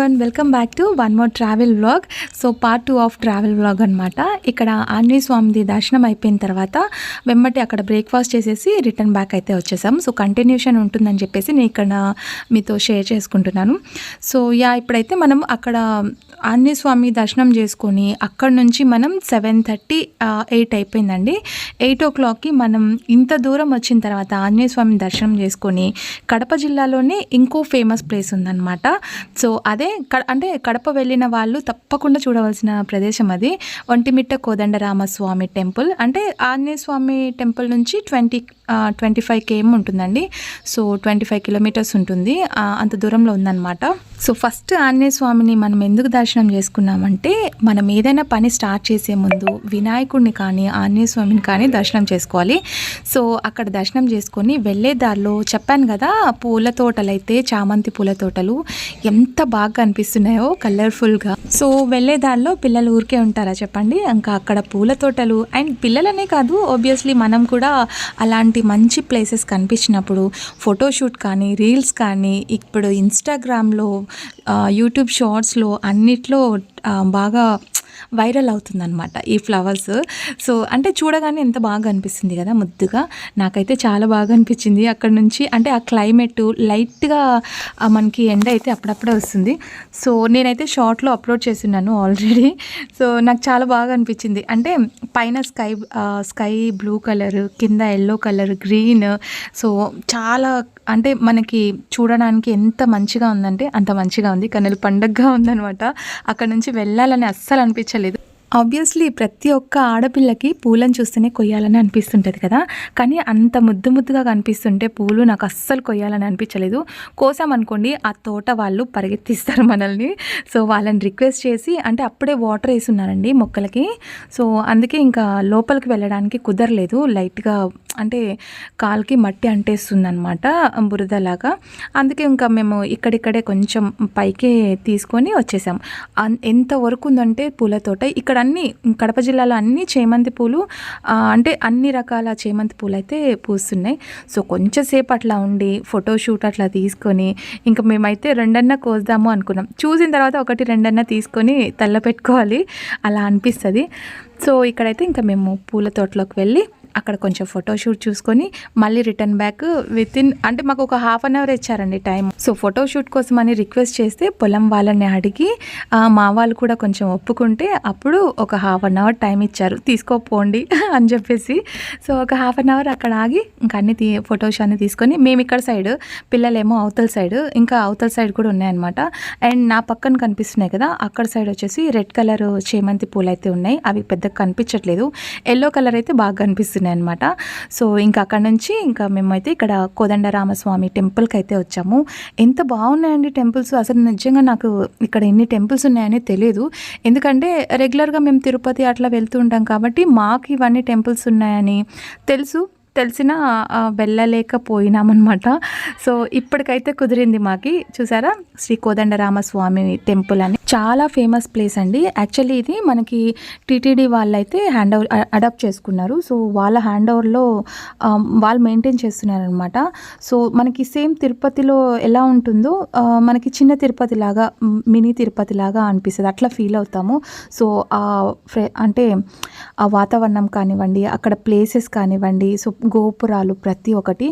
Everyone, welcome back to one more travel vlog. So part 2 of travel vlog అనమాట. ఇక్కడ ఆంజనేయ స్వామిది దర్శనం అయిపోయిన తర్వాత వెమ్మటి అక్కడ బ్రేక్ఫాస్ట్ చేసేసి రిటర్న్ బ్యాక్ అయితే వచ్చేసాం. సో కంటిన్యూషన్ ఉంటుందని చెప్పేసి నేను ఇక్కడ మీతో షేర్ చేసుకుంటున్నాను. సో ఇప్పుడైతే మనం అక్కడ ఆంజనేయ స్వామి దర్శనం చేసుకొని అక్కడ నుంచి మనం 7:30 8 అయిపోయిందండి. 8 o'clockకి మనం ఇంత దూరం వచ్చిన తర్వాత ఆంజనేయ స్వామి దర్శనం చేసుకొని కడప జిల్లాలోనే ఇంకో ఫేమస్ ప్లేస్ ఉందన్నమాట. సో అదే అంటే కడప వెళ్ళిన వాళ్ళు తప్పకుండా చూడవలసిన ప్రదేశం అది. ఒంటిమిట్ట కోదండరామస్వామి టెంపుల్. అంటే ఆంజనేయ స్వామి టెంపుల్ నుంచి 25 km ఉంటుందండి. సో 25 kilometers ఉంటుంది. అంత దూరంలో ఉందన్నమాట. సో ఫస్ట్ ఆంజనేయ స్వామిని మనం ఎందుకు దర్శనం చేసుకున్నామంటే, మనం ఏదైనా పని స్టార్ట్ చేసే ముందు వినాయకుడిని కానీ ఆంజనేయ స్వామిని కానీ దర్శనం చేసుకోవాలి. సో అక్కడ దర్శనం చేసుకొని వెళ్ళే దారిలో చెప్పాను కదా, పూల తోటలు అయితే చామంతి పూల తోటలు ఎంత బాగా కనిపిస్తున్నాయో కలర్ఫుల్గా. సో వెళ్ళే దారిలో పిల్లలు ఊరికే ఉంటారా చెప్పండి, ఇంకా అక్కడ పూల తోటలు. అండ్ పిల్లలనే కాదు, ఆబ్వియస్లీ మనం కూడా అలాంటి మంచి ప్లేసెస్ కనిపించినప్పుడు ఫోటోషూట్ కానీ రీల్స్ కానీ ఇప్పుడు ఇన్స్టాగ్రామ్లో యూట్యూబ్ షార్ట్స్లో అన్నిట్లో బాగా వైరల్ అవుతుందన్నమాట ఈ ఫ్లవర్స్. సో అంటే చూడగానే ఎంత బాగా అనిపిస్తుంది కదా, ముద్దుగా. నాకైతే చాలా బాగా అనిపించింది అక్కడ నుంచి. అంటే ఆ క్లైమేట్ లైట్గా మనకి ఎండ అయితే అప్పుడప్పుడే వస్తుంది. సో నేనైతే షార్ట్లో అప్లోడ్ చేస్తున్నాను ఆల్రెడీ. సో నాకు చాలా బాగా అనిపించింది. అంటే పైన స్కై బ్లూ కలర్, కింద ఎల్లో కలర్, గ్రీన్. సో చాలా అంటే మనకి చూడడానికి ఎంత మంచిగా ఉందంటే అంత మంచిగా ఉంది. కన్నుల పండగగా ఉందనమాట. అక్కడ నుంచి వెళ్ళాలని అస్సలు అనిపించలేదు. ఆబ్వియస్లీ ప్రతి ఒక్క ఆడపిల్లకి పూలను చూస్తేనే కొయ్యాలని అనిపిస్తుంటుంది కదా, కానీ అంత ముద్దుగా కనిపిస్తుంటే పూలు నాకు అస్సలు కొయ్యాలని అనిపించలేదు. కోసామనుకోండి ఆ తోట వాళ్ళు పరిగెత్తిస్తారు మనల్ని. సో వాళ్ళని రిక్వెస్ట్ చేసి, అంటే అప్పుడే వాటర్ వేస్తున్నారండి మొక్కలకి. సో అందుకే ఇంకా లోపలికి వెళ్ళడానికి కుదరలేదు. లైట్గా అంటే కాలుకి మట్టి అంటేస్తుంది అనమాట, బురదలాగా. అందుకే ఇంకా మేము ఇక్కడిక్కడే కొంచెం పైకి తీసుకొని వచ్చేసాం. ఎంత వరకు ఉందంటే పూల తోట ఇక్కడ అన్నీ కడప జిల్లాలో అన్ని చేమంతి పూలు, అంటే అన్ని రకాల చేమంతి పూలు అయితే పూస్తున్నాయి. సో కొంచెం సేపు అట్లా ఉండి ఫోటోషూట్ అట్లా తీసుకొని ఇంకా మేమైతే 2 కోద్దాము అనుకున్నాం. చూసిన తర్వాత 1-2 తీసుకొని తల్ల పెట్టుకోవాలి, అలా అనిపిస్తుంది. సో ఇక్కడైతే ఇంకా మేము పూల తోటలోకి వెళ్ళి అక్కడ కొంచెం ఫోటోషూట్ చూసుకొని మళ్ళీ రిటర్న్ బ్యాక్ అంటే మాకు ఒక 1/2 hour ఇచ్చారండి టైం. సో ఫోటోషూట్ కోసం అని రిక్వెస్ట్ చేస్తే పొలం వాళ్ళని అడిగి మా వాళ్ళు కూడా కొంచెం ఒప్పుకుంటే అప్పుడు ఒక 1/2 hour టైం ఇచ్చారు, తీసుకోపోండి అని చెప్పేసి. సో ఒక 1/2 hour అక్కడ ఆగి ఇంకా అన్ని ఫొటోస్ అన్ని తీసుకొని మేము ఇక్కడ సైడ్, పిల్లలేమో అవతల సైడ్, ఇంకా అవతల సైడ్ కూడా ఉన్నాయన్నమాట. అండ్ నా పక్కన కనిపిస్తున్నాయి కదా, అక్కడ సైడ్ వచ్చేసి రెడ్ కలర్ చేమంతి పూలు అయితే ఉన్నాయి. అవి పెద్దగా కనిపించట్లేదు. ఎల్లో కలర్ అయితే బాగా కనిపిస్తుంది అనమాట. సో ఇంకా అక్కడ నుంచి ఇంకా మేమైతే ఇక్కడ కోదండరామస్వామి టెంపుల్కి అయితే వచ్చాము. ఎంత బాగున్నాయండి టెంపుల్స్. అసలు నిజంగా నాకు ఇక్కడ ఎన్ని టెంపుల్స్ ఉన్నాయని తెలియదు. ఎందుకంటే రెగ్యులర్గా మేము తిరుపతి అట్లా వెళ్తూ ఉంటాం కాబట్టి మాకు ఇవన్నీ టెంపుల్స్ ఉన్నాయని తెలిసినా వెళ్ళలేకపోయినామన్నమాట. సో ఇప్పటికైతే కుదిరింది మాకి. చూసారా, శ్రీ కోదండరామస్వామి టెంపుల్ అని చాలా ఫేమస్ ప్లేస్ అండి. యాక్చువల్లీ ఇది మనకి టీటీడీ వాళ్ళైతే అడాప్ట్ చేసుకున్నారు. సో వాళ్ళ హ్యాండ్ ఓవర్లో వాళ్ళు మెయింటైన్ చేస్తున్నారనమాట. సో మనకి సేమ్ తిరుపతిలో ఎలా ఉంటుందో మనకి చిన్న తిరుపతి లాగా, మినీ తిరుపతి లాగా అనిపిస్తుంది, అట్లా ఫీల్ అవుతాము. సో అంటే ఆ వాతావరణం కానివ్వండి, అక్కడ ప్లేసెస్ కానివ్వండి, సో గోపురాలు ప్రతి ఒక్కటి.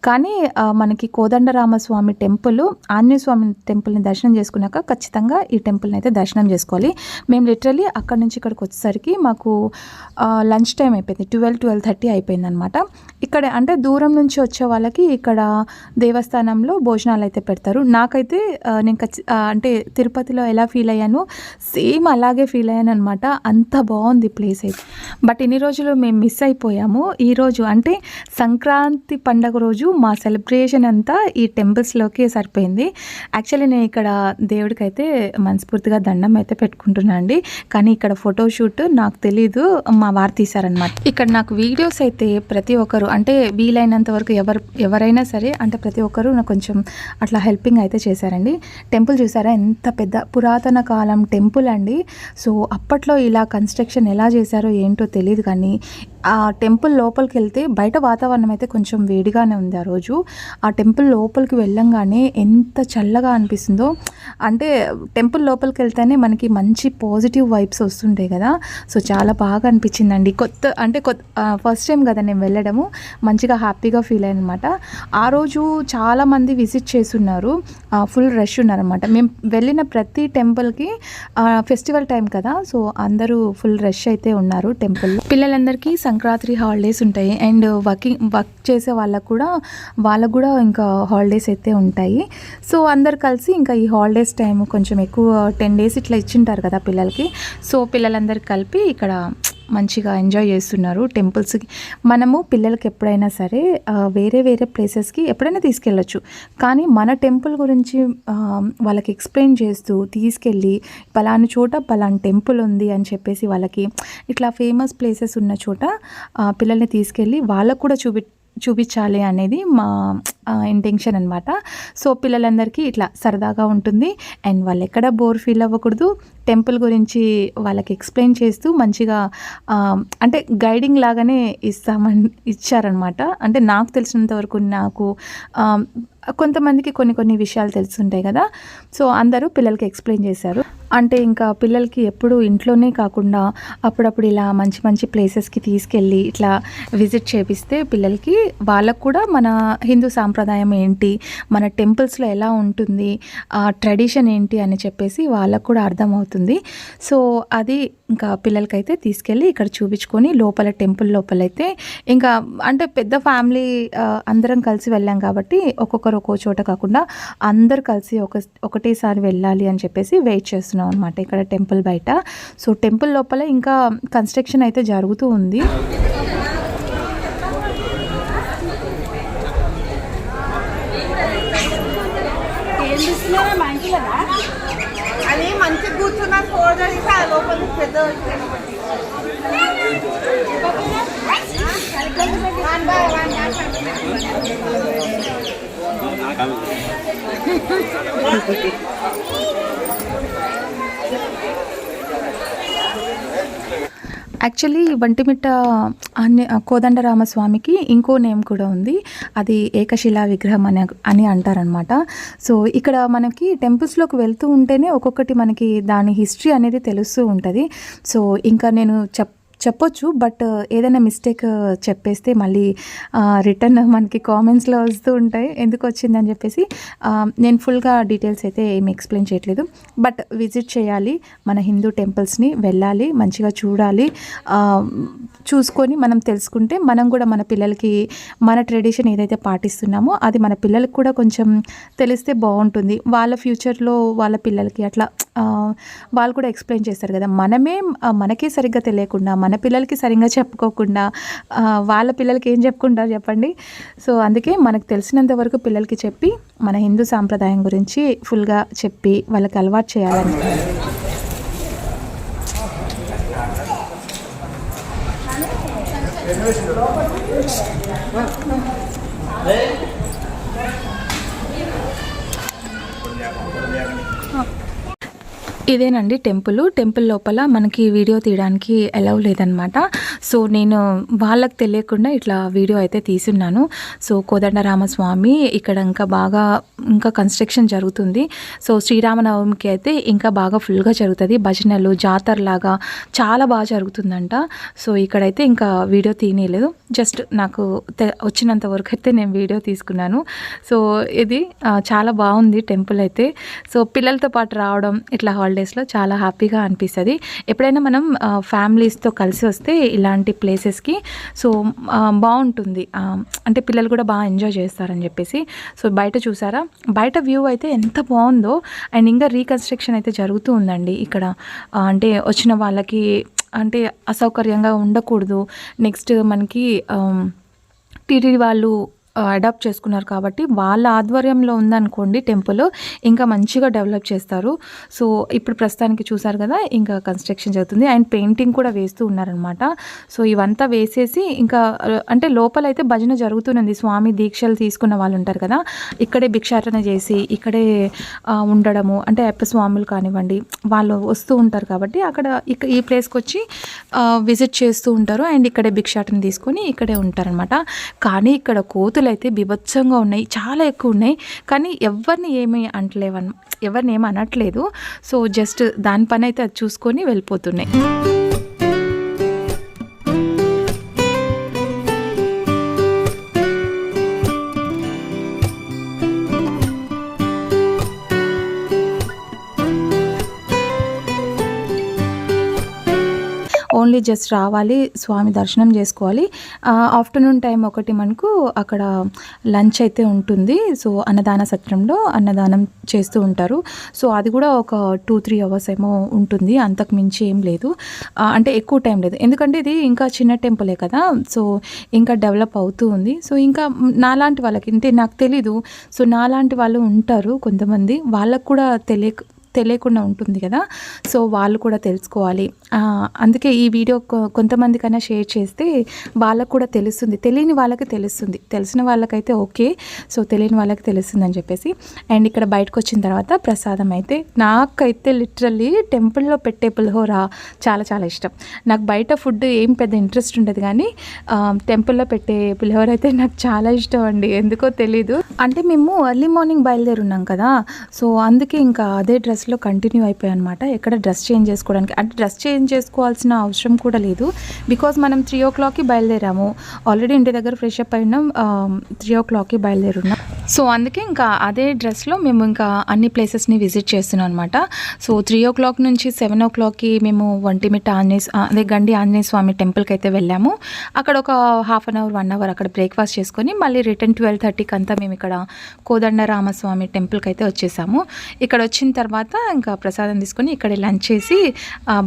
కానీ మనకి కోదండరామస్వామి టెంపుల్, ఆంజనేయ స్వామి టెంపుల్ని దర్శనం చేసుకున్నాక ఖచ్చితంగా ఈ టెంపుల్ని అయితే దర్శనం చేసుకోవాలి. మేము లిటరలీ అక్కడ నుంచి ఇక్కడికి వచ్చేసరికి మాకు లంచ్ టైం అయిపోయింది, 12-12:30 అయిపోయింది అనమాట. ఇక్కడ అంటే దూరం నుంచి వచ్చే వాళ్ళకి ఇక్కడ దేవస్థానంలో భోజనాలు అయితే పెడతారు. నాకైతే నేను అంటే తిరుపతిలో ఎలా ఫీల్ అయ్యానో సేమ్ అలాగే ఫీల్ అయ్యాను అనమాట. అంత బాగుంది ప్లేస్ అయితే. బట్ ఇన్ని రోజులు మేము మిస్ అయిపోయాము. ఈరోజు అంటే సంక్రాంతి పండగ రోజు మా సెలబ్రేషన్ అంతా ఈ టెంపుల్స్లోకి సరిపోయింది. యాక్చువల్లీ నేను ఇక్కడ దేవుడికి అయితే మనస్ఫూర్తిగా దండం అయితే పెట్టుకుంటున్నాను అండి. కానీ ఇక్కడ ఫోటోషూట్ నాకు తెలీదు, మా వారు తీశారనమాట. ఇక్కడ నాకు వీడియోస్ అయితే ప్రతి ఒక్కరు, అంటే వీలైనంత వరకు ఎవరైనా సరే, అంటే ప్రతి ఒక్కరు నాకు కొంచెం అట్లా హెల్పింగ్ అయితే చేశారండి. టెంపుల్ చూసారా, ఎంత పెద్ద పురాతన కాలం టెంపుల్ అండి. సో అప్పట్లో ఇలా కన్స్ట్రక్షన్ ఎలా చేశారో ఏంటో తెలియదు, కానీ ఆ టెంపుల్ లోపలికి వెళ్తే బయట వాతావరణం అయితే కొంచెం వేడిగానే ఉంది ఆ రోజు. ఆ టెంపుల్ లోపలికి వెళ్ళంగానే ఎంత చల్లగా అనిపిస్తుందో, అంటే టెంపుల్ లోపలికి వెళ్తేనే మనకి మంచి పాజిటివ్ వైబ్స్ వస్తుంటాయి కదా. సో చాలా బాగా అనిపించిందండి. ఫస్ట్ టైం కదా నేను వెళ్ళడము, మంచిగా హ్యాపీగా ఫీల్ అయ్యానమాట. ఆ రోజు చాలామంది విజిట్ చేస్తున్నారు, ఫుల్ రష్ ఉన్నారనమాట. మేము వెళ్ళిన ప్రతి టెంపుల్కి ఫెస్టివల్ టైం కదా, సో అందరూ ఫుల్ రష్ అయితే ఉన్నారు టెంపుల్లో. పిల్లలందరికీ సంక్రాంతి హాలిడేస్ ఉంటాయి, అండ్ వర్క్ చేసే వాళ్ళకు కూడా ఇంకా హాలిడేస్ అయితే ఉంటాయి. సో అందరు కలిసి ఇంకా ఈ హాలిడేస్ టైం కొంచెం ఎక్కువ 10 days ఇట్లా ఇచ్చింటారు కదా పిల్లలకి. సో పిల్లలందరూ కలిపి ఇక్కడ మంచిగా ఎంజాయ్ చేస్తున్నారు టెంపుల్స్కి. మనము పిల్లలకి ఎప్పుడైనా సరే వేరే ప్లేసెస్కి ఎప్పుడైనా తీసుకెళ్ళచ్చు, కానీ మన టెంపుల్ గురించి వాళ్ళకి ఎక్స్ప్లెయిన్ చేస్తూ తీసుకెళ్ళి పలానా చోట పలానా టెంపుల్ ఉంది అని చెప్పేసి వాళ్ళకి ఇట్లా ఫేమస్ ప్లేసెస్ ఉన్న చోట పిల్లల్ని తీసుకెళ్ళి వాళ్ళకు కూడా చూపించాలి అనేది మా ఇంటెన్షన్ అనమాట. సో పిల్లలందరికీ ఇట్లా సరదాగా ఉంటుంది, అండ్ వాళ్ళు ఎక్కడ బోర్ ఫీల్ అవ్వకూడదు. టెంపుల్ గురించి వాళ్ళకి ఎక్స్ప్లెయిన్ చేస్తూ మంచిగా అంటే గైడింగ్ లాగానే ఇచ్చారనమాట. అంటే నాకు తెలిసినంత వరకు నాకు కొంతమందికి కొన్ని విషయాలు తెలుసుంటాయి కదా, సో అందరూ పిల్లలకి ఎక్స్ప్లెయిన్ చేశారు. అంటే ఇంకా పిల్లలకి ఎప్పుడు ఇంట్లోనే కాకుండా అప్పుడప్పుడు ఇలా మంచి ప్లేసెస్కి తీసుకెళ్ళి ఇట్లా విజిట్ చేపిస్తే పిల్లలకి వాళ్ళకు కూడా మన హిందూ సాంప్రదాయం ఏంటి, మన టెంపుల్స్లో ఎలా ఉంటుంది, ట్రెడిషన్ ఏంటి అని చెప్పేసి వాళ్ళకు కూడా అర్థమవుతుంది. సో అది ఇంకా పిల్లలకైతే తీసుకెళ్ళి ఇక్కడ చూపించుకొని లోపల టెంపుల్ లోపలైతే ఇంకా అంటే పెద్ద ఫ్యామిలీ అందరం కలిసి వెళ్ళాం కాబట్టి ఒక్కొక్కరు ఒక్కో చోట కాకుండా అందరు కలిసి ఒకటేసారి వెళ్ళాలి అని చెప్పేసి వెయిట్ చేస్తున్నాం అనమాట ఇక్కడ టెంపుల్ బయట. సో టెంపుల్ లోపల ఇంకా కన్స్ట్రక్షన్ అయితే జరుగుతూ ఉంది. అది మంచి కూర్చున్న చూడడానికి లోపల పెద్ద యాక్చువల్లీ వంటిమిట్ట కోదండరామస్వామికి ఇంకో నేమ్ కూడా ఉంది, అది ఏకశిలా విగ్రహం అని అంటారనమాట. సో ఇక్కడ మనకి టెంపుల్స్లోకి వెళ్తూ ఉంటేనే ఒక్కొక్కటి మనకి దాని హిస్టరీ అనేది తెలుస్తూ ఉంటుంది. సో ఇంకా నేను చెప్పొచ్చు, బట్ ఏదైనా మిస్టేక్ చెప్పేస్తే మళ్ళీ రిటర్న్ మనకి కామెంట్స్లో వస్తూ ఉంటాయి ఎందుకు వచ్చిందని చెప్పేసి. నేను ఫుల్గా డీటెయిల్స్ అయితే ఏమి ఎక్స్ప్లెయిన్ చేయట్లేదు, బట్ విజిట్ చేయాలి, మన హిందూ టెంపుల్స్ని వెళ్ళాలి, మంచిగా చూడాలి. చూసుకొని మనం తెలుసుకుంటే మనం కూడా మన పిల్లలకి మన ట్రెడిషన్ ఏదైతే పాటిస్తున్నామో అది మన పిల్లలకి కూడా కొంచెం తెలిస్తే బాగుంటుంది. వాళ్ళ ఫ్యూచర్లో వాళ్ళ పిల్లలకి అట్లా వాళ్ళు కూడా ఎక్స్ప్లెయిన్ చేస్తారు కదా. మనకే సరిగ్గా తెలియకుండా మన పిల్లలకి సరిగ్గా చెప్పుకోకుండా వాళ్ళ పిల్లలకి ఏం చెప్పుకుంటారు చెప్పండి. సో అందుకే మనకు తెలిసినంత వరకు పిల్లలకి చెప్పి మన హిందూ సాంప్రదాయం గురించి ఫుల్గా చెప్పి వాళ్ళకి అలవాటు చేయాలని. ఇదేనండి టెంపుల్ లోపల మనకి వీడియో తీయడానికి అలౌ లేదనమాట. సో నేను వాళ్ళకి తెలియకుండా ఇట్లా వీడియో అయితే తీసున్నాను. సో కోదండరామస్వామి ఇక్కడ ఇంకా కన్స్ట్రక్షన్ జరుగుతుంది. సో శ్రీరామనవమికి అయితే ఇంకా బాగా ఫుల్గా జరుగుతుంది, భజనలు జాతరలాగా చాలా బాగా జరుగుతుందంట. సో ఇక్కడైతే ఇంకా వీడియో తీయలేదు, జస్ట్ నాకు వచ్చినంత వరకు అయితే నేను వీడియో తీసుకున్నాను. సో ఇది చాలా బాగుంది టెంపుల్ అయితే. సో పిల్లలతో పాటు రావడం ఇట్లా హాలిడేస్లో చాలా హ్యాపీగా అనిపిస్తుంది. ఎప్పుడైనా మనం ఫ్యామిలీస్తో కలిసి వస్తే ఇలాంటి ప్లేసెస్కి సో బాగుంటుంది, అంటే పిల్లలు కూడా బాగా ఎంజాయ్ చేస్తారని చెప్పేసి. సో బయట చూసారా, బయట వ్యూ అయితే ఎంత బాగుందో, అండ్ ఇంకా రీకన్స్ట్రక్షన్ అయితే జరుగుతూ ఉందండి ఇక్కడ. అంటే వచ్చిన వాళ్ళకి అంటే అసౌకర్యంగా ఉండకూడదు. నెక్స్ట్ మనకి టీటీడీ వాళ్ళు అడాప్ట్ చేసుకున్నారు కాబట్టి వాళ్ళ ఆధ్వర్యంలో ఉందనుకోండి టెంపుల్ ఇంకా మంచిగా డెవలప్ చేస్తారు. సో ఇప్పుడు ప్రస్తుతానికి చూసారు కదా, ఇంకా కన్స్ట్రక్షన్ జరుగుతుంది అండ్ పెయింటింగ్ కూడా వేస్తూ ఉన్నారనమాట. సో ఇవంతా వేసేసి ఇంకా అంటే లోపలైతే భజన జరుగుతున్నది. స్వామి దీక్షలు తీసుకున్న వాళ్ళు ఉంటారు కదా, ఇక్కడే భిక్షాటన చేసి ఇక్కడే ఉండడము, అంటే అయ్యప్ప స్వాములు కానివ్వండి వాళ్ళు వస్తూ ఉంటారు కాబట్టి అక్కడ ఈ ప్లేస్కి వచ్చి విజిట్ చేస్తూ ఉంటారు అండ్ ఇక్కడే భిక్షాటన తీసుకొని ఇక్కడే ఉంటారనమాట. కానీ ఇక్కడ కోతులు అయితే బీభత్సంగా ఉన్నాయి, చాలా ఎక్కువ ఉన్నాయి. కానీ ఎవరిని ఏమీ ఎవరిని ఏమి అనట్లేదు. సో జస్ట్ దాని పని అయితే అది చూసుకొని వెళ్ళిపోతున్నాయి. ఓన్లీ జస్ట్ రావాలి, స్వామి దర్శనం చేసుకోవాలి. ఆఫ్టర్నూన్ టైం ఒకటి మనకు అక్కడ లంచ్ అయితే ఉంటుంది. సో అన్నదాన సత్రంలో అన్నదానం చేస్తూ ఉంటారు. సో అది కూడా ఒక 2-3 అవర్స్ ఏమో ఉంటుంది, అంతకు మించి ఏం లేదు. అంటే ఎక్కువ టైం లేదు, ఎందుకంటే ఇది ఇంకా చిన్న టెంపులే కదా, సో ఇంకా డెవలప్ అవుతూ ఉంది. సో ఇంకా నాలాంటి వాళ్ళకి అంటే నాకు తెలీదు, సో నాలాంటి వాళ్ళు ఉంటారు కొంతమంది, వాళ్ళకు కూడా తెలియకుండా ఉంటుంది కదా, సో వాళ్ళు కూడా తెలుసుకోవాలి. అందుకే ఈ వీడియో కొంతమందికైనా షేర్ చేస్తే వాళ్ళకు కూడా తెలుస్తుంది, తెలియని వాళ్ళకి తెలుస్తుంది, తెలిసిన వాళ్ళకైతే ఓకే, సో తెలియని వాళ్ళకి తెలుస్తుంది అని చెప్పేసి. అండ్ ఇక్కడ బయటకు వచ్చిన తర్వాత ప్రసాదం అయితే నాకైతే లిటరల్లీ టెంపుల్లో పెట్టే పులిహోర చాలా చాలా ఇష్టం. నాకు బయట ఫుడ్ ఏం పెద్ద ఇంట్రెస్ట్ ఉండదు, కానీ టెంపుల్లో పెట్టే పులిహోర అయితే నాకు చాలా ఇష్టం అండి, ఎందుకో తెలీదు. అంటే మేము ఎర్లీ మార్నింగ్ బయలుదేరున్నాం కదా, సో అందుకే ఇంకా అదే డ్రెస్లో కంటిన్యూ అయిపోయాయి అనమాట. ఎక్కడ డ్రెస్ చేంజ్ చేసుకోవడానికి, అంటే డ్రెస్ చేంజ్ చేసుకోవాల్సిన అవసరం కూడా లేదు, బికాజ్ మనం 3 o'clockకి బయలుదేరాము. ఆల్రెడీ ఇంటి దగ్గర ఫ్రెష్ అప్ అయినాం, 3 o'clockకి బయలుదేరున్నాం. సో అందుకే ఇంకా అదే డ్రెస్లో మేము ఇంకా అన్ని ప్లేసెస్ని విజిట్ చేస్తున్నాం అనమాట. సో 3 o'clock నుంచి 7 o'clockకి మేము ఒంటిమిట్ట అదే గండి ఆంజనేయ స్వామి టెంపుల్కి అయితే వెళ్ళాము. అక్కడ ఒక 1/2 hour 1 hour అక్కడ బ్రేక్ఫాస్ట్ చేసుకొని మళ్ళీ రిటర్న్ 12:30కి అంతా మేము ఇక్కడ కోదండరామస్వామి టెంపుల్కి అయితే వచ్చేసాము. ఇక్కడ వచ్చిన తర్వాత ఇంకా ప్రసాదం తీసుకొని ఇక్కడ లంచ్ చేసి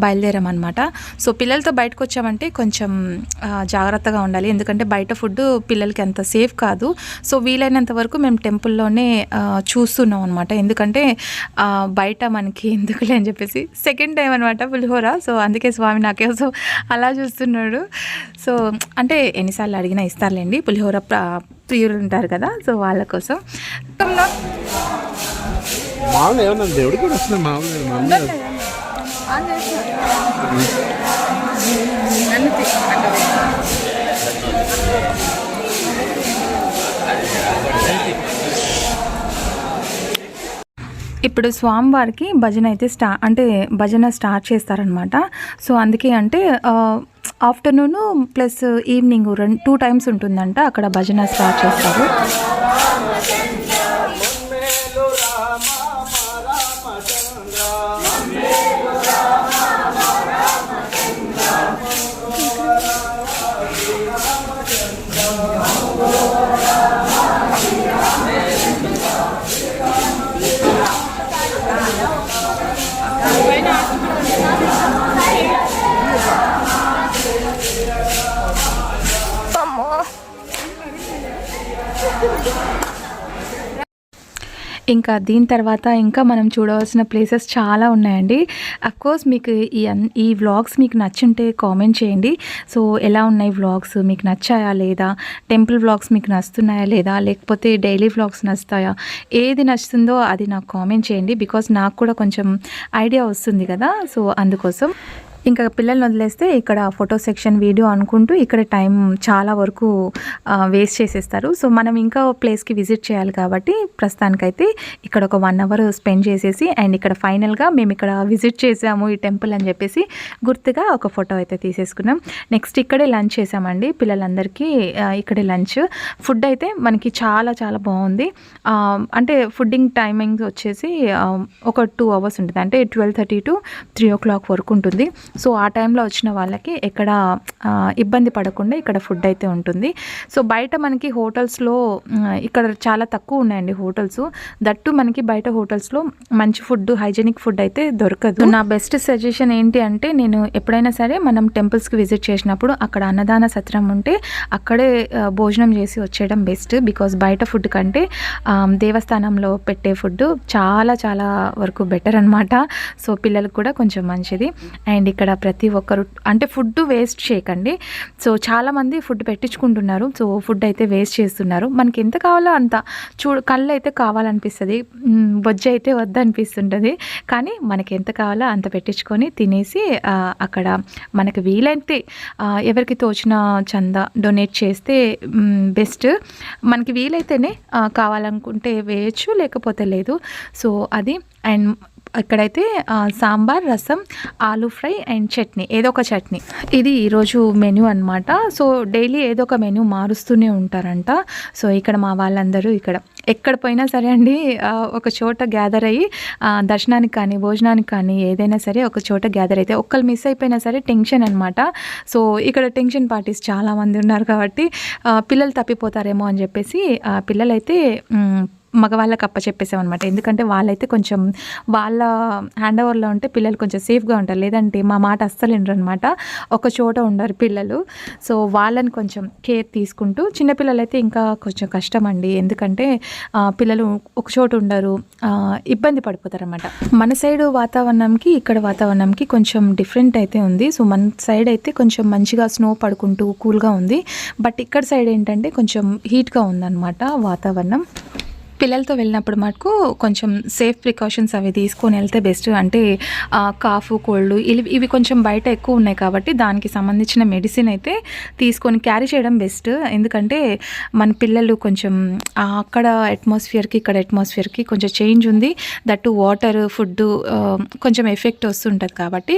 బయలుదేరామన్నమాట. సో పిల్లలతో బయటకు వచ్చామంటే కొంచెం జాగ్రత్తగా ఉండాలి, ఎందుకంటే బయట ఫుడ్ పిల్లలకి అంత సేఫ్ కాదు. సో వీలైనంత వరకు మేము టెంపుల్లోనే చూస్తున్నాం అనమాట, ఎందుకంటే బయట మనకి ఎందుకులే అని చెప్పేసి. సెకండ్ టైం అనమాట పులిహోర, సో అందుకే స్వామి నాకేసం అలా చూస్తున్నాడు. సో అంటే ఎన్నిసార్లు అడిగినా ఇస్తారులేండి, పులిహోర ప్రియులు ఉంటారు కదా, సో వాళ్ళ కోసం. మామూలు ఏమన్నా దేవుడికి కూడా వస్తుంది, మామూలు ఇప్పుడు స్వామివారికి భజన అయితే భజన స్టార్ట్ చేస్తారనమాట. సో అందుకే అంటే ఆఫ్టర్నూన్ ప్లస్ ఈవినింగ్ 2 times ఉంటుందంట, అక్కడ భజన స్టార్ట్ చేస్తారు. ఇంకా దీని తర్వాత ఇంకా మనం చూడవలసిన ప్లేసెస్ చాలా ఉన్నాయండి. అఫ్కోర్స్ మీకు ఈ వ్లాగ్స్ మీకు నచ్చుంటే కామెంట్ చేయండి. సో ఎలా ఉన్నాయి వ్లాగ్స్, మీకు నచ్చాయా లేదా, టెంపుల్ వ్లాగ్స్ మీకు నచ్చుతున్నాయా లేదా, లేకపోతే డైలీ వ్లాగ్స్ నచ్చుతాయా, ఏది నచ్చుతుందో అది నాకు కామెంట్ చేయండి, బికాస్ నాకు కూడా కొంచెం ఐడియా వస్తుంది కదా. సో అందుకోసం ఇంకా పిల్లల్ని వదిలేస్తే ఇక్కడ ఫోటో సెక్షన్ వీడియో అనుకుంటూ ఇక్కడ టైం చాలా వరకు వేస్ట్ చేసేస్తారు. సో మనం ఇంకా ప్లేస్కి విజిట్ చేయాలి కాబట్టి ప్రస్తుతానికైతే ఇక్కడ ఒక 1 hour స్పెండ్ చేసేసి అండ్ ఇక్కడ ఫైనల్గా మేము ఇక్కడ విజిట్ చేసాము ఈ టెంపుల్ అని చెప్పేసి గుర్తుగా ఒక ఫోటో అయితే తీసేసుకున్నాం. నెక్స్ట్ ఇక్కడే లంచ్ చేసామండి పిల్లలందరికీ, ఇక్కడే లంచ్. ఫుడ్ అయితే మనకి చాలా చాలా బాగుంది. అంటే ఫుడ్డింగ్ టైమింగ్స్ వచ్చేసి ఒక 2 hours ఉంటుంది, అంటే 12:30 to 3 o'clock వరకు ఉంటుంది. సో ఆ టైంలో వచ్చిన వాళ్ళకి ఎక్కడ ఇబ్బంది పడకుండా ఇక్కడ ఫుడ్ అయితే ఉంటుంది. సో బయట మనకి హోటల్స్లో ఇక్కడ చాలా తక్కువ ఉన్నాయండి హోటల్స్. దట్టు మనకి బయట హోటల్స్లో మంచి ఫుడ్, హైజెనిక్ ఫుడ్ అయితే దొరకదు. నా బెస్ట్ సజెషన్ ఏంటి అంటే, నేను ఎప్పుడైనా సరే మనం టెంపుల్స్కి విజిట్ చేసినప్పుడు అక్కడ అన్నదాన సత్రం ఉంటే అక్కడే భోజనం చేసి వచ్చేయడం బెస్ట్. బికాజ్ బయట ఫుడ్ కంటే దేవస్థానంలో పెట్టే ఫుడ్ చాలా చాలా వరకు బెటర్ అనమాట. సో పిల్లలకు కూడా కొంచెం మంచిది. అండ్ ఇక్కడ ప్రతి ఒక్కరు అంటే ఫుడ్ వేస్ట్ చేయకండి. సో చాలామంది ఫుడ్ పెట్టించుకుంటున్నారు, సో ఫుడ్ అయితే వేస్ట్ చేస్తున్నారు. మనకి ఎంత కావాలో అంత కళ్ళు అయితే కావాలనిపిస్తుంది, బొజ్జ అయితే వద్దనిపిస్తుంటుంది. కానీ మనకి ఎంత కావాలో అంత పెట్టించుకొని తినేసి అక్కడ మనకి వీలైతే ఎవరికి తోచిన చందా డొనేట్ చేస్తే బెస్ట్. మనకి వీలైతేనే కావాలనుకుంటే వేయచ్చు, లేకపోతే లేదు. సో అది. అండ్ ఇక్కడైతే సాంబార్, రసం, ఆలూ ఫ్రై అండ్ చట్నీ, ఏదో ఒక చట్నీ. ఇది ఈరోజు మెనూ అనమాట. సో డైలీ ఏదో ఒక మెనూ మారుస్తూనే ఉంటారంట. సో ఇక్కడ మా వాళ్ళందరూ ఎక్కడ పోయినా సరే అండి ఒక చోట గ్యాదర్ అయ్యి దర్శనానికి కానీ భోజనానికి కానీ ఏదైనా సరే ఒక చోట గ్యాదర్ అయితే ఒక్కరు మిస్ అయిపోయినా సరే టెన్షన్ అనమాట. సో ఇక్కడ టెన్షన్ పార్టీస్ చాలామంది ఉన్నారు కాబట్టి పిల్లలు తప్పిపోతారేమో అని చెప్పేసి పిల్లలైతే మగవాళ్ళకి అప్పచెప్పేసామన్నమాట. ఎందుకంటే వాళ్ళైతే కొంచెం వాళ్ళ హ్యాండ్ ఓవర్లో ఉంటే పిల్లలు కొంచెం సేఫ్గా ఉంటారు. లేదంటే మా మాట అస్సలు వినరు అనమాట, ఒక చోట ఉండరు పిల్లలు. సో వాళ్ళని కొంచెం కేర్ తీసుకుంటూ, చిన్నపిల్లలు అయితే ఇంకా కొంచెం కష్టం అండి. ఎందుకంటే పిల్లలు ఒక చోట ఉండరు, ఇబ్బంది పడిపోతారు అనమాట. మన సైడ్ వాతావరణంకి ఇక్కడ వాతావరణంకి కొంచెం డిఫరెంట్ అయితే ఉంది. సో మన సైడ్ అయితే కొంచెం మంచిగా స్నో పడుకుంటూ కూల్గా ఉంది. బట్ ఇక్కడ సైడ్ ఏంటంటే కొంచెం హీట్గా ఉందన్నమాట వాతావరణం. పిల్లలతో వెళ్ళినప్పుడు మటుకు కొంచెం సేఫ్ ప్రికాషన్స్ అవి తీసుకొని వెళ్తే బెస్ట్. అంటే కాఫ్, కోల్డ్ ఇవి కొంచెం బయట ఎక్కువ ఉన్నాయి కాబట్టి దానికి సంబంధించిన మెడిసిన్ అయితే తీసుకొని క్యారీ చేయడం బెస్ట్. ఎందుకంటే మన పిల్లలు కొంచెం అక్కడ అట్మాస్ఫియర్కి ఇక్కడ అట్మాస్ఫియర్కి కొంచెం చేంజ్ ఉంది. దట్టు వాటర్, ఫుడ్ కొంచెం ఎఫెక్ట్ వస్తుంటుంది కాబట్టి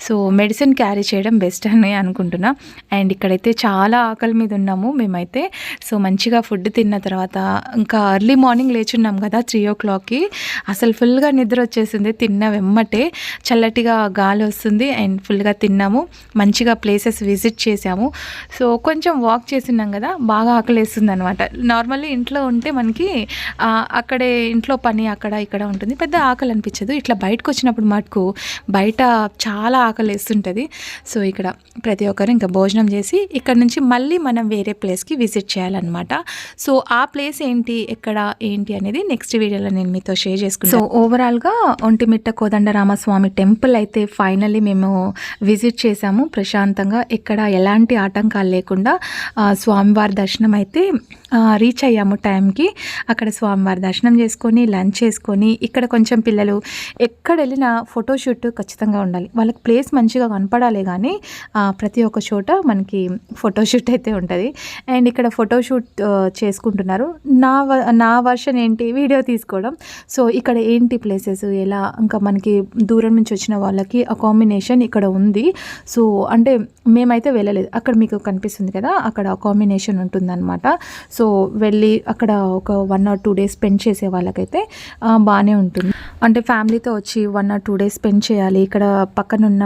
సో మెడిసిన్ క్యారీ చేయడం బెస్ట్ అని అనుకుంటున్నా. అండ్ ఇక్కడైతే చాలా ఆకలి మీద ఉన్నాము మేమైతే. సో మంచిగా ఫుడ్ తిన్న తర్వాత ఇంకా ఎర్లీ మార్నింగ్ లేచున్నాం కదా 3 o'clockకి. అసలు ఫుల్గా నిద్ర వచ్చేసింది. తిన్న వెమ్మటే చల్లటిగా గాలి వస్తుంది అండ్ ఫుల్గా తిన్నాము. మంచిగా ప్లేసెస్ విజిట్ చేసాము. సో కొంచెం వాక్ చేస్తున్నాం కదా, బాగా ఆకలేస్తుంది అనమాట. నార్మల్లీ ఇంట్లో ఉంటే మనకి అక్కడే ఇంట్లో పని అక్కడ ఇక్కడ ఉంటుంది, పెద్ద ఆకలి అనిపించదు. ఇట్లా బయటకు వచ్చినప్పుడు మటుకు బయట చాలా ఆకలి వేస్తుంటుంది. సో ఇక్కడ ప్రతి ఒక్కరు ఇంకా భోజనం చేసి ఇక్కడ నుంచి మళ్ళీ మనం వేరే ప్లేస్కి విజిట్ చేయాలన్నమాట. సో ఆ ప్లేస్ ఏంటి, ఎక్కడ ఏంటి అనేది నెక్స్ట్ వీడియోలో నేను మీతో షేర్ చేసుకుంటాను. సో ఓవరాల్గా ఒంటిమిట్ట కోదండరామస్వామి టెంపుల్ అయితే ఫైనల్లీ మేము విజిట్ చేసాము ప్రశాంతంగా. ఎక్కడ ఎలాంటి ఆటంకాలు లేకుండా స్వామివారి దర్శనం అయితే రీచ్ అయ్యాము టైంకి. అక్కడ స్వామివారి దర్శనం చేసుకొని లంచ్ చేసుకొని, ఇక్కడ కొంచెం పిల్లలు ఎక్కడ వెళ్ళినా ఫోటోషూట్ ఖచ్చితంగా ఉండాలి. వాళ్ళకి ప్లేస్ మంచిగా కనపడాలి కానీ ప్రతి ఒక్క చోట మనకి ఫోటోషూట్ అయితే ఉంటుంది. అండ్ ఇక్కడ ఫోటోషూట్ చేసుకుంటున్నారు. నా వర్షన్ ఏంటి, వీడియో తీసుకోవడం. సో ఇక్కడ ఏంటి ప్లేసెస్ ఎలా, ఇంకా మనకి దూరం నుంచి వచ్చిన వాళ్ళకి అకామినేషన్ ఇక్కడ ఉంది. సో అంటే మేమైతే వెళ్ళలేదు, అక్కడ మీకు కనిపిస్తుంది కదా, అక్కడ అకామినేషన్ ఉంటుందన్నమాట. సో వెళ్ళి అక్కడ ఒక 1 or 2 days స్పెండ్ చేసే వాళ్ళకైతే బాగానే ఉంటుంది. అంటే ఫ్యామిలీతో వచ్చి 1 or 2 days స్పెండ్ చేయాలి, ఇక్కడ పక్కనున్న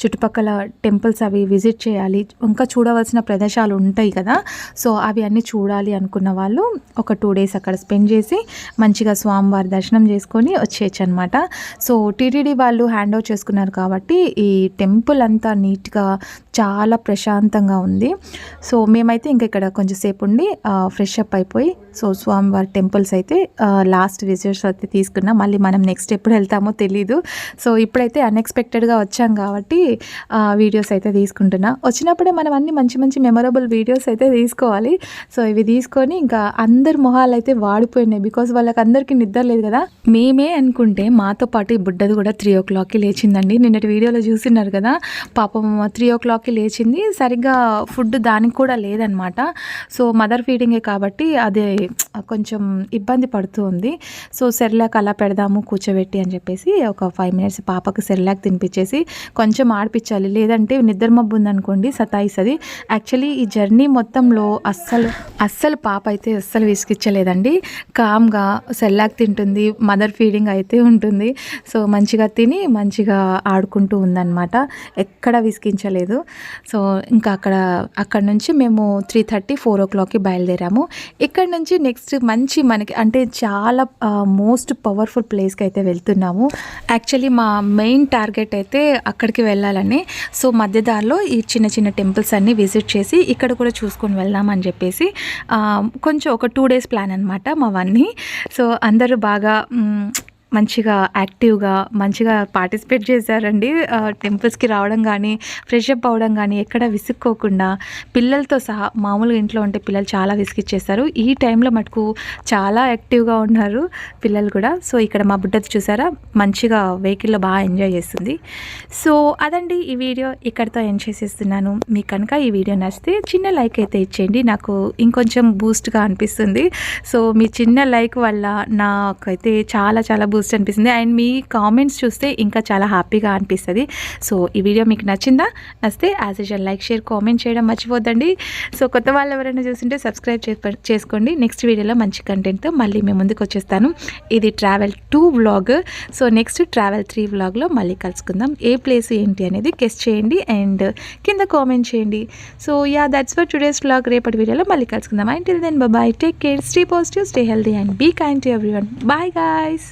చుట్టుపక్కల టెంపుల్స్ అవి విజిట్ చేయాలి, ఇంకా చూడవలసిన ప్రదేశాలు ఉంటాయి కదా, సో అవి అన్నీ చూడాలి అనుకున్న వాళ్ళు ఒక 2 days అక్కడ స్పెండ్ చేసి మంచిగా స్వామివారి దర్శనం చేసుకొని వచ్చేయచ్చు అనమాట. సో టీటీడీ వాళ్ళు హ్యాండ్ ఓవర్ చేసుకున్నారు కాబట్టి ఈ టెంపుల్ అంతా నీట్గా చాలా ప్రశాంతంగా ఉంది. సో మేమైతే ఇంకా ఇక్కడ కొంచెం సేపు ఉండి ఫ్రెష్ అప్ అయిపోయి సో స్వామివారి టెంపుల్స్ అయితే లాస్ట్ విజిట్స్ అయితే తీసుకున్నాం. మళ్ళీ మనం నెక్స్ట్ ఎప్పుడు వెళ్తామో తెలీదు. సో ఇప్పుడైతే అన్ఎక్స్పెక్టెడ్గా వచ్చాం కాబట్టి వీడియోస్ అయితే తీసుకుంటున్నా. వచ్చినప్పుడే మనం అన్ని మంచి మంచి మెమరబుల్ వీడియోస్ అయితే తీసుకోవాలి. సో ఇవి తీసుకొని ఇంకా అందరి మొహాలు అయితే వాడిపోయినాయి, బికాస్ వాళ్ళకి అందరికీ నిద్ర లేదు కదా. మేమే అనుకుంటే మాతో పాటు ఈ బుడ్డది కూడా 3 o'clockకి లేచిందండి. నిన్నటి వీడియోలో చూసినారు కదా, పాపం 3 o'clock o'clockకి లేచింది. సరిగ్గా ఫుడ్ దానికి కూడా లేదనమాట. సో మదర్ ఫీడింగే కాబట్టి అది కొంచెం ఇబ్బంది పడుతూ ఉంది. సో సెర్లాక్ అలా పెడదాము కూర్చోబెట్టి అని చెప్పేసి ఒక 5 minutes పాపకి సెర్లాక్ తినిపించేసి కొంచెం ఆడిపించాలి, లేదంటే నిద్ర మబ్బు ఉందనుకోండి సతాయిస్తుంది. యాక్చువల్లీ ఈ జర్నీ మొత్తంలో అస్సలు పాప అయితే అస్సలు విసిగించలేదండి. కామ్గా సెర్లాక్ తింటుంది, మదర్ ఫీడింగ్ అయితే ఉంటుంది. సో మంచిగా తిని మంచిగా ఆడుకుంటూ ఉందన్నమాట, ఎక్కడ విసిగించలేదు. సో ఇంకా అక్కడ నుంచి మేము 3:30-4 o'clockకి బయలుదేరాము. ఇక్కడ నుంచి నెక్స్ట్ మంచి మనకి అంటే చాలా మోస్ట్ పవర్ఫుల్ ప్లేస్కి అయితే వెళ్తున్నాము. యాక్చువల్లీ మా మెయిన్ టార్గెట్ అయితే అక్కడికి వెళ్ళాలని. సో మధ్యదారిలో ఈ చిన్న చిన్న టెంపుల్స్ అన్నీ విజిట్ చేసి ఇక్కడ కూడా చూసుకొని వెళ్దామని చెప్పేసి కొంచెం ఒక 2 days ప్లాన్ అనమాట మావన్నీ. సో అందరూ బాగా మంచిగా యాక్టివ్గా మంచిగా పార్టిసిపేట్ చేశారండి. టెంపుల్స్కి రావడం కానీ ఫ్రెష్ అప్ అవ్వడం కానీ ఎక్కడ విసుక్కోకుండా పిల్లలతో సహా. మామూలుగా ఇంట్లో ఉంటే పిల్లలు చాలా విసిగిచ్చేస్తారు, ఈ టైంలో మటుకు చాలా యాక్టివ్గా ఉన్నారు పిల్లలు కూడా. సో ఇక్కడ మా బుడ్డది చూసారా మంచిగా వెహికల్లో బాగా ఎంజాయ్ చేస్తుంది. సో అదండి ఈ వీడియో, ఇక్కడితో ఎండ్ చేసేస్తున్నాను. మీకు కనుక ఈ వీడియో నచ్చితే చిన్న లైక్ అయితే ఇచ్చేయండి, నాకు ఇంకొంచెం బూస్ట్గా అనిపిస్తుంది. సో మీ చిన్న లైక్ వల్ల నాకైతే చాలా బూస్ట్ అనిపిస్తుంది. అండ్ మీ కామెంట్స్ చూస్తే ఇంకా చాలా హ్యాపీగా అనిపిస్తుంది. సో ఈ వీడియో మీకు నచ్చితే as usual like, share, comment చేయడం మర్చిపోద్దండి. సో కొత్త వాళ్ళు ఎవరైనా చూస్తుంటే సబ్స్క్రైబ్ చేసుకోండి. నెక్స్ట్ వీడియోలో మంచి కంటెంట్తో మళ్ళీ మేము ముందుకు వచ్చేస్తాను. ఇది travel 2 vlog. So next travel 3 వ్లాగ్లో మళ్ళీ కలుసుకుందాం. ఏ ప్లేస్ ఏంటి అనేది గెస్ట్ చేయండి అండ్ కింద కామెంట్ చేయండి. So that's for today's vlog. రేపటి వీడియోలో మళ్ళీ కలుసుకుందాం. Until then bye, take care, stay positive, stay healthy and be kind to everyone. Bye guys.